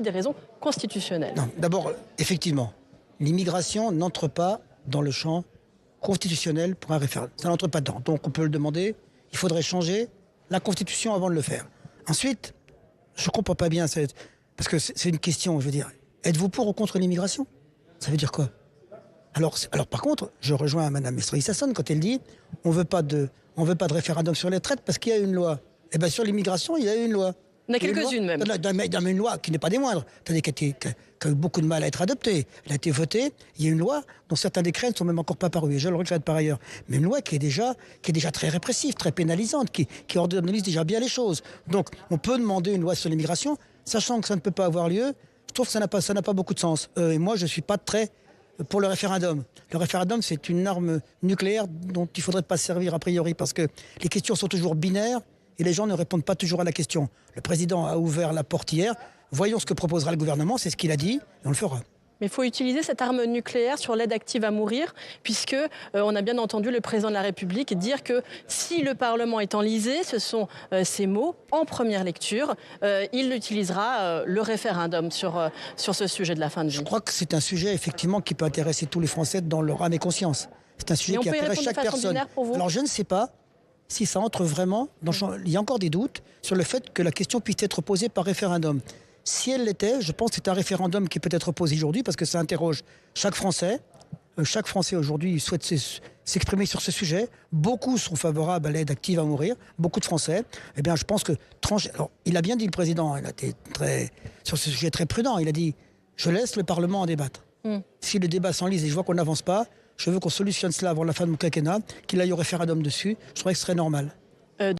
des raisons constitutionnelles. Non, d'abord, effectivement, l'immigration n'entre pas dans le champ constitutionnel pour un référendum. Ça n'entre pas dedans. Donc on peut le demander. Il faudrait changer la Constitution avant de le faire. Ensuite, je ne comprends pas bien, parce que c'est une question, je veux dire. Êtes-vous pour ou contre l'immigration? Ça veut dire quoi? Alors par contre, je rejoins Mme Estrosi Sassone quand elle dit on veut pas de référendum sur les traites parce qu'il y a une loi. Eh bien sur l'immigration, il y a une loi. Il y en a quelques-unes même. Une loi qui n'est pas des moindres, qui a eu beaucoup de mal à être adoptée. Elle a été votée. Il y a une loi dont certains décrets ne sont même encore pas parus. Et je le regrette par ailleurs. Mais une loi qui est déjà très répressive, très pénalisante, qui organise déjà bien les choses. Donc on peut demander une loi sur l'immigration, sachant que ça ne peut pas avoir lieu. Je trouve que ça n'a pas beaucoup de sens. Et moi, je ne suis pas très pour le référendum. Le référendum, c'est une arme nucléaire dont il ne faudrait pas se servir a priori, parce que les questions sont toujours binaires et les gens ne répondent pas toujours à la question. Le président a ouvert la porte hier. Voyons ce que proposera le gouvernement, c'est ce qu'il a dit, et on le fera. Mais il faut utiliser cette arme nucléaire sur l'aide active à mourir, puisque on a bien entendu le président de la République dire que si le Parlement est enlisé, ce sont ces mots, en première lecture, il utilisera le référendum sur ce sujet de la fin de vie. Je crois que c'est un sujet effectivement qui peut intéresser tous les Français dans leur âme et conscience. C'est un sujet qui intéresse chaque personne. Alors je ne sais pas si ça entre vraiment dans le champ. Il y a encore des doutes sur le fait que la question puisse être posée par référendum. Si elle l'était, je pense que c'est un référendum qui peut être posé aujourd'hui parce que ça interroge chaque Français. Chaque Français aujourd'hui souhaite s'exprimer sur ce sujet. Beaucoup sont favorables à l'aide active à mourir. Beaucoup de Français. Eh bien, je pense que alors, il a bien dit le président. Il a été sur ce sujet très prudent. Il a dit je laisse le Parlement en débattre. Si le débat s'enlise et je vois qu'on n'avance pas, je veux qu'on solutionne cela avant la fin de mon quinquennat, qu'il aille au référendum dessus. Je trouvais que ce serait normal.